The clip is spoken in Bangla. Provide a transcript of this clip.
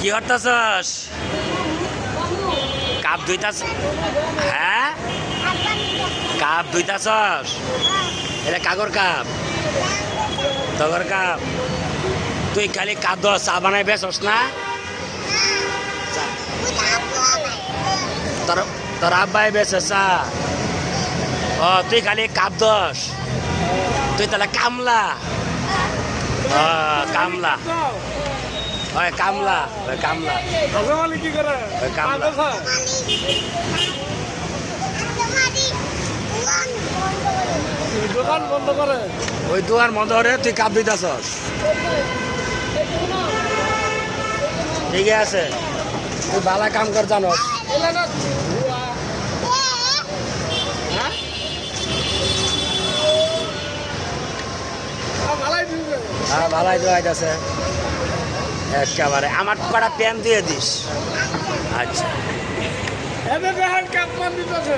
কি হরতাছস? কাপ ধুইতাছ? হ্যাঁ, কাপ ধুইতাছস? এটা কাগর কাপ, তগর কাপ। তুই খালি কাপ দশ চা বানাই বেছস না? তোর তোর আব্বাই বেছে চা। ও তুই খালি কাপ দশ, তুই তাহলে কামলা। কামলা, ওই কামলা, ওই কামলা, কি করে ওই কামলা। দোকান বন্ধ করে ওই দোকান বন্ধ করে তুই কাপ দিতেছস। ঠিক আছে, তুই ভালো কাম কর জানস। হ্যাঁ ভালাই দোয়াইতেছে একেবারে। আমার কটা প্যান দিয়ে দিস। আচ্ছা। কাপ দিতেছে